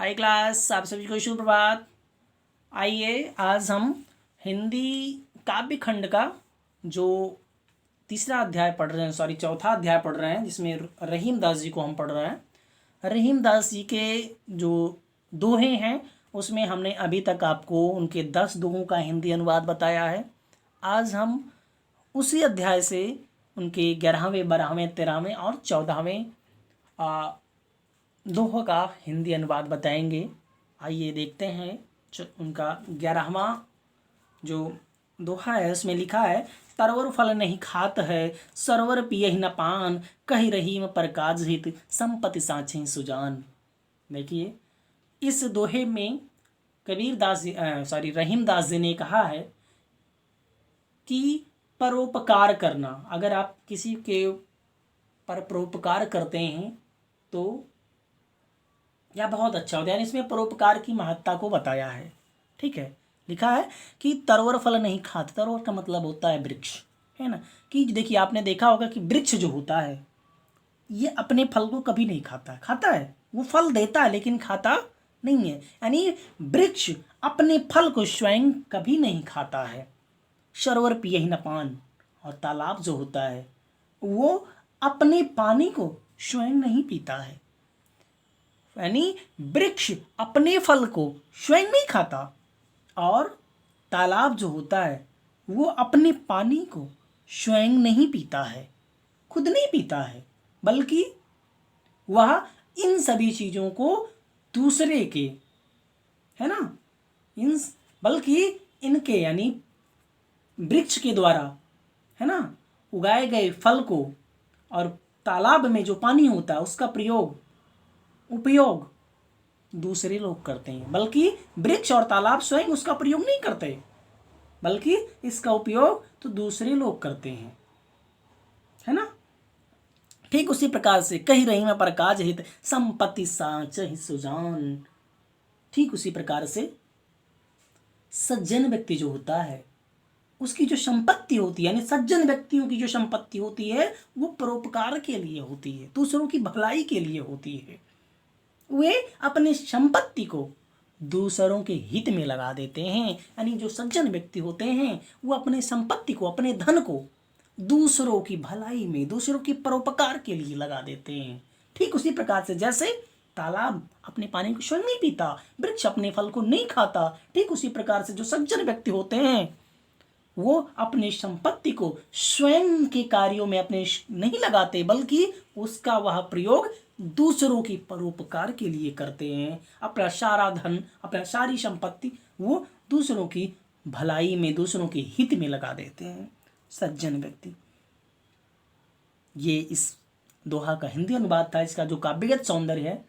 हाय class, आप सभी को शुभ प्रभात। आइए आज हम हिंदी काव्य खंड का जो तीसरा अध्याय पढ़ रहे हैं, चौथा अध्याय पढ़ रहे हैं, जिसमें रहीम दास जी को हम पढ़ रहे हैं। रहीम दास जी के जो दोहे हैं उसमें हमने अभी तक आपको उनके 10 दोहों का हिंदी अनुवाद बताया है। आज हम उसी अध्याय से उनके 11वें, 12वें, 13वें और 14वें दोहों का हिंदी अनुवाद बताएंगे। आइए देखते हैं। उनका 11वां जो दोहा है उसमें लिखा है, तरवर फल नहीं खात है, सरवर पियहि न पान, कहि रहीम पर काज हित, संपत्ति साँचहि सुजान। देखिए, इस दोहे में कबीर दास जी रहीम दास जी ने कहा है कि परोपकार करना, अगर आप किसी के पर परोपकार करते हैं तो यह बहुत अच्छा होता है। यानी इसमें परोपकार की महत्ता को बताया है। ठीक है, लिखा है कि तरवर फल नहीं खाते। तरवर का मतलब होता है वृक्ष, है ना। कि देखिए, आपने देखा होगा कि वृक्ष जो होता है ये अपने फल को कभी नहीं खाता है। खाता है, वो फल देता है लेकिन खाता नहीं है। यानी वृक्ष अपने फल को स्वयं कभी नहीं खाता है। सरोवर पियहि न पान, और तालाब जो होता है वो अपने पानी को स्वयं नहीं पीता है। यानी वृक्ष अपने फल को स्वयं नहीं खाता, और तालाब जो होता है वो अपने पानी को स्वयं नहीं पीता है, खुद नहीं पीता है, बल्कि वह इन सभी चीज़ों को दूसरे के, है ना, बल्कि इनके यानी वृक्ष के द्वारा, है ना, उगाए गए फल को और तालाब में जो पानी होता है उसका उपयोग दूसरे लोग करते हैं। बल्कि वृक्ष और तालाब स्वयं उसका प्रयोग नहीं करते, बल्कि इसका उपयोग तो दूसरे लोग करते हैं, है ना। ठीक उसी प्रकार से कहि रहीम पर काज हित, संपत्ति साँचहि सुजान। ठीक उसी प्रकार से सज्जन व्यक्ति जो होता है उसकी जो संपत्ति होती है, यानी सज्जन व्यक्तियों की जो संपत्ति होती है वो परोपकार के लिए होती है, दूसरों की भलाई के लिए होती है। वे अपनी संपत्ति को दूसरों के हित में लगा देते हैं। यानी जो सज्जन व्यक्ति होते हैं वो अपने संपत्ति को, अपने धन को दूसरों की भलाई में, दूसरों की परोपकार के लिए लगा देते हैं। ठीक उसी प्रकार से जैसे तालाब अपने पानी को स्वयं नहीं पीता, वृक्ष अपने फल को नहीं खाता, ठीक उसी प्रकार से जो सज्जन व्यक्ति होते हैं वो अपनी संपत्ति को स्वयं के कार्यों में अपने नहीं लगाते, बल्कि उसका वह प्रयोग दूसरों की परोपकार के लिए करते हैं। अपना सारा धन, अपना सारी संपत्ति वो दूसरों की भलाई में, दूसरों के हित में लगा देते हैं सज्जन व्यक्ति। ये इस दोहा का हिंदी अनुवाद था। इसका जो काव्यगत सौंदर्य है,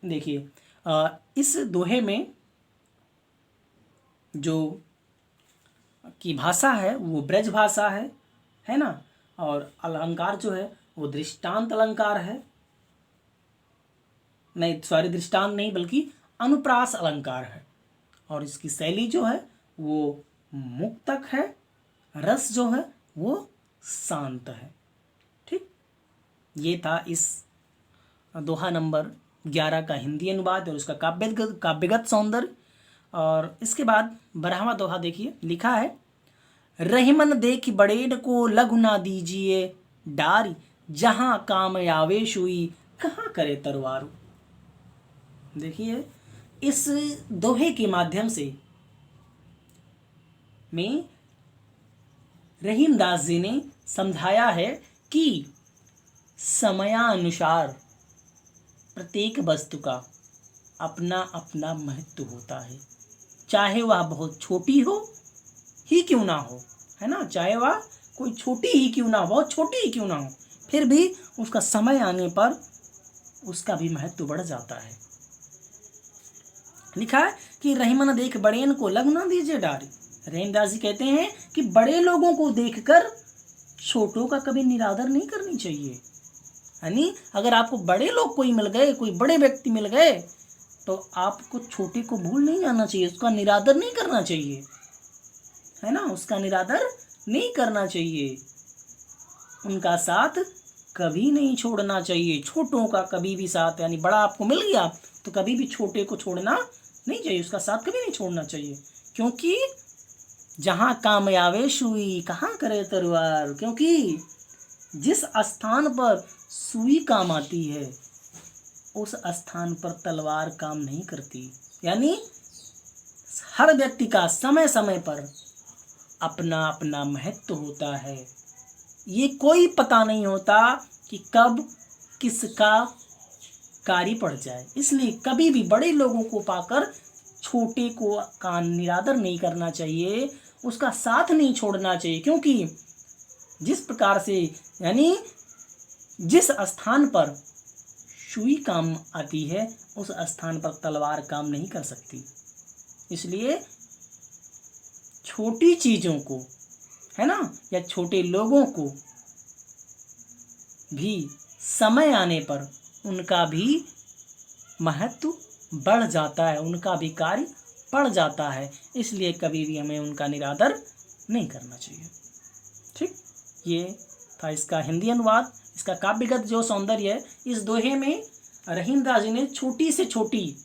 देखिए, इस दोहे में जो की भाषा है वो ब्रज भाषा है ना। और अलंकार जो है वो दृष्टांत अलंकार है, नहीं दृष्टांत नहीं बल्कि अनुप्रास अलंकार है। और इसकी शैली जो है वो मुक्तक है, रस जो है वो शांत है। ठीक, ये था इस दोहा नंबर 11 का हिंदी अनुवाद और उसका काव्यगत सौंदर्य। और इसके बाद 12वां दोहा देखिए, लिखा है, रहीमन देखि बड़ेन को लघु ना दीजिए डारी, जहां काम आवे सुई, कहाँ करे तरवारू। देखिए, इस दोहे के माध्यम से में रहीम दास जी ने समझाया है कि समयानुसार प्रत्येक वस्तु का अपना अपना महत्व होता है, चाहे वह बहुत छोटी हो ही क्यों ना हो, है ना, चाहे वह कोई छोटी ही क्यों ना हो, बहुत छोटी ही क्यों ना हो, फिर भी उसका समय आने पर उसका भी महत्व बढ़ जाता है। लिखा है कि रहीमन देख बड़ेन को लघु ना दीजिए डारी। रहीम दास जी कहते हैं कि बड़े लोगों को देखकर छोटों का कभी निरादर नहीं करनी चाहिए। यानी अगर आपको बड़े लोग कोई मिल गए, कोई बड़े व्यक्ति मिल गए, तो आपको छोटे को भूल नहीं जाना चाहिए, उसका निरादर नहीं करना चाहिए, है ना, उसका निरादर नहीं करना चाहिए, उनका साथ कभी नहीं छोड़ना चाहिए। छोटों का कभी भी साथ, यानी बड़ा आपको मिल गया तो कभी भी छोटे को छोड़ना नहीं चाहिए, उसका साथ कभी नहीं छोड़ना चाहिए। क्योंकि जहाँ कामयाबे सुई कहाँ करे तलवार, क्योंकि जिस स्थान पर सुई काम आती है उस स्थान पर तलवार काम नहीं करती। यानी हर व्यक्ति का समय समय पर अपना अपना महत्व होता है। ये कोई पता नहीं होता कि कब किसका कार्य पड़ जाए। इसलिए कभी भी बड़े लोगों को पाकर छोटे को का निरादर नहीं करना चाहिए, उसका साथ नहीं छोड़ना चाहिए। क्योंकि जिस प्रकार से यानी जिस स्थान पर सुई काम आती है उस स्थान पर तलवार काम नहीं कर सकती। इसलिए छोटी चीज़ों को, है ना, या छोटे लोगों को भी समय आने पर उनका भी महत्व बढ़ जाता है, उनका भी कार्य बढ़ जाता है। इसलिए कभी भी हमें उनका निरादर नहीं करना चाहिए। ठीक, ये था इसका हिंदी अनुवाद। इसका काव्यगत जो सौंदर्य है, इस दोहे में रहीमदास जी ने छोटी से छोटी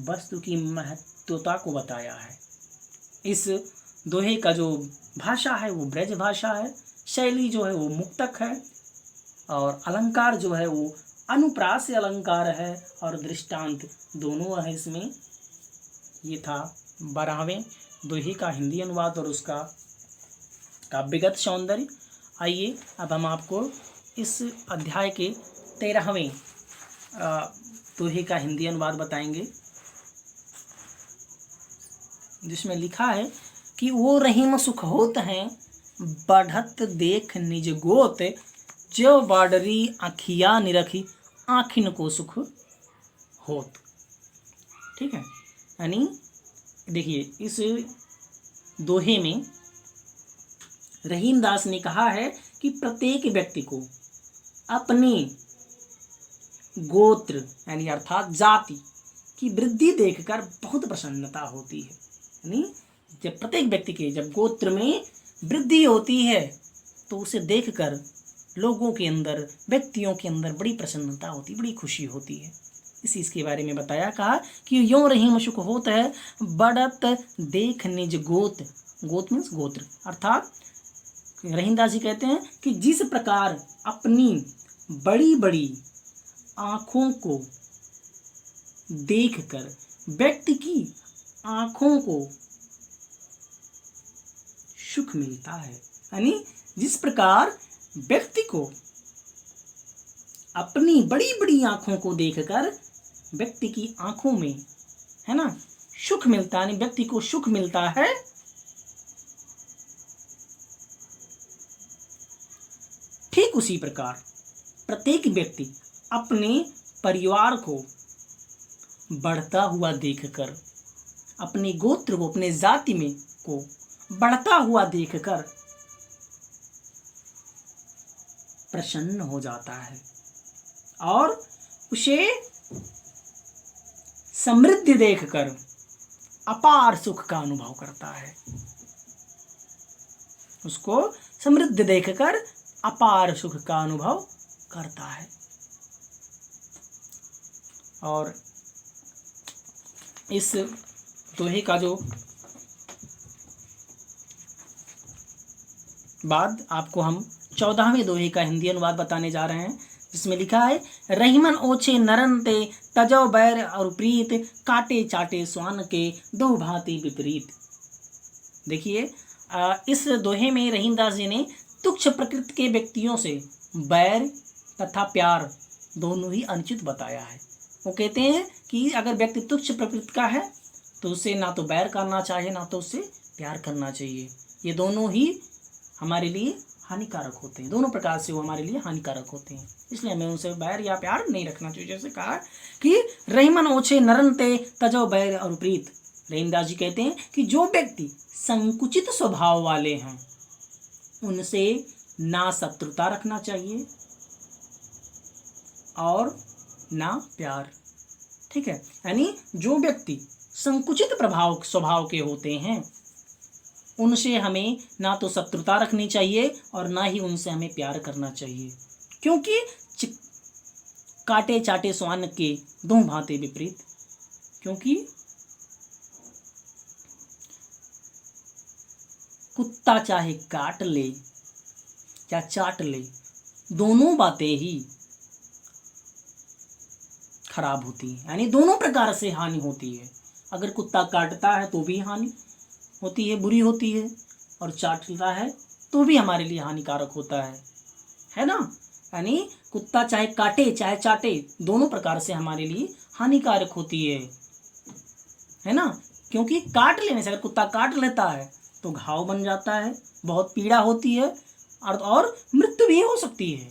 वस्तु की महत्वता को बताया है। इस दोहे का जो भाषा है वो ब्रज भाषा है, शैली जो है वो मुक्तक है, और अलंकार जो है वो अनुप्रास अलंकार है, और दृष्टांत दोनों है इसमें। ये था 12वें दोहे का हिंदी अनुवाद और उसका काव्यगत सौंदर्य। आइए अब हम आपको इस अध्याय के 13वें दोहे का हिंदी अनुवाद बताएंगे, जिसमें लिखा है कि वो रहीम सुख होत हैं बढ़त देख निज गोत, जो बाडरी आखिया निरखी आखिन को सुख होत। ठीक है, यानी देखिए इस दोहे में रहीमदास ने कहा है कि प्रत्येक व्यक्ति को अपनी गोत्र यानी अर्थात जाति की वृद्धि देखकर बहुत प्रसन्नता होती है। यानी जब प्रत्येक व्यक्ति के जब गोत्र में वृद्धि होती है तो उसे देखकर लोगों के अंदर, व्यक्तियों के अंदर बड़ी प्रसन्नता होती, बड़ी खुशी होती है। इसके बारे में बताया, कहा कि यों रहीम सुख होत है बढ़त देख निज गोत। गोत मीन्स गोत्र, अर्थात रहीमदास जी कहते हैं कि जिस प्रकार अपनी बड़ी बड़ी आँखों को देखकर व्यक्ति की आँखों को सुख मिलता है, यानी जिस प्रकार व्यक्ति को अपनी बड़ी बड़ी आँखों को देखकर व्यक्ति की आँखों में, है ना, सुख मिलता है, यानी व्यक्ति को सुख मिलता है, ठीक उसी प्रकार प्रत्येक व्यक्ति अपने परिवार को बढ़ता हुआ देखकर, अपने गोत्र को, अपने जाति में को बढ़ता हुआ देखकर प्रसन्न हो जाता है और उसे समृद्धि देखकर अपार सुख का अनुभव करता है। उसको समृद्धि देखकर अपार सुख का अनुभव करता है। और इस दोहे का जो बाद आपको हम 14वें दोहे का हिंदी अनुवाद बताने जा रहे हैं, जिसमें लिखा है रहीमन ओछे नरन ते तजो बैर और प्रीत, काटे चाटे स्वान के दो भांति विपरीत। देखिए इस दोहे में रहीमदास जी ने तुच्छ प्रकृति के व्यक्तियों से बैर तथा प्यार दोनों ही अनुचित बताया है। वो कहते हैं कि अगर व्यक्ति तुच्छ प्रकृति का है तो उससे ना तो बैर करना चाहिए ना तो उससे प्यार करना चाहिए। ये दोनों ही हमारे लिए हानिकारक होते हैं, दोनों प्रकार से वो हमारे लिए हानिकारक होते हैं, इसलिए हमें उनसे बैर या प्यार नहीं रखना चाहिए। जैसे कहा कि रहीमन ओछे नरन ते तजो बैर और प्रीत। रहीमदास जी कहते हैं कि जो व्यक्ति संकुचित स्वभाव वाले हैं उनसे ना शत्रुता रखना चाहिए और ना प्यार। ठीक है, यानी जो व्यक्ति संकुचित स्वभाव के होते हैं उनसे हमें ना तो शत्रुता रखनी चाहिए और ना ही उनसे हमें प्यार करना चाहिए, क्योंकि काटे चाटे स्वान के दो भांति विपरीत, क्योंकि कुत्ता चाहे काट ले या चाट ले, दोनों बातें ही खराब होती है, यानी दोनों प्रकार से हानि होती है। अगर कुत्ता काटता है तो भी हानि होती है, बुरी होती है, और चाटता है तो भी हमारे लिए हानिकारक होता है ना। यानी कुत्ता चाहे काटे चाहे चाटे, दोनों प्रकार से हमारे लिए हानिकारक होती है ना। क्योंकि काट लेने से, अगर कुत्ता काट लेता है तो घाव बन जाता है, बहुत पीड़ा होती है और मृत्यु भी हो सकती है।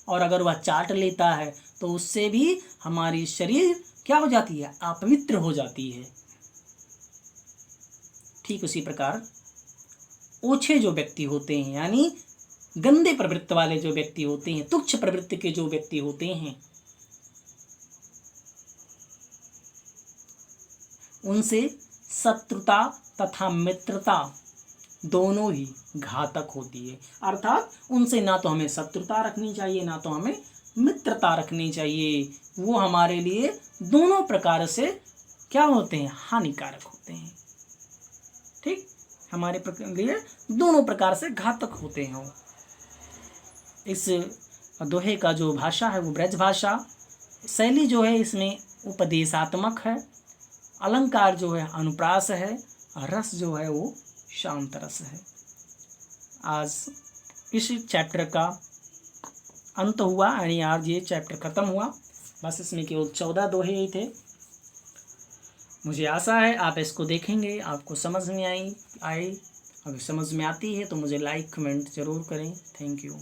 और अगर वह चाट लेता है तो उससे भी हमारी शरीर क्या हो जाती है, अपवित्र हो जाती है। ठीक उसी प्रकार ओछे जो व्यक्ति होते हैं, यानी गंदे प्रवृत्ति वाले जो व्यक्ति होते हैं, तुच्छ प्रवृत्ति के जो व्यक्ति होते हैं, उनसे शत्रुता तथा मित्रता दोनों ही घातक होती है। अर्थात उनसे ना तो हमें शत्रुता रखनी चाहिए, ना तो हमें मित्रता रखनी चाहिए। वो हमारे लिए दोनों प्रकार से क्या होते हैं, हानिकारक होते हैं। ठीक, हमारे लिए दोनों प्रकार से घातक होते हैं। इस दोहे का जो भाषा है वो ब्रज भाषा, शैली जो है इसमें उपदेशात्मक है, अलंकार जो है अनुप्रास है, रस जो है वो शांत रस है। आज इस चैप्टर का अंत हुआ, यानी आज ये चैप्टर खत्म हुआ। बस इसमें केवल 14 दोहे ही थे। मुझे आशा है आप इसको देखेंगे, आपको समझ में आई। अगर समझ में आती है तो मुझे लाइक कमेंट जरूर करें। Thank you.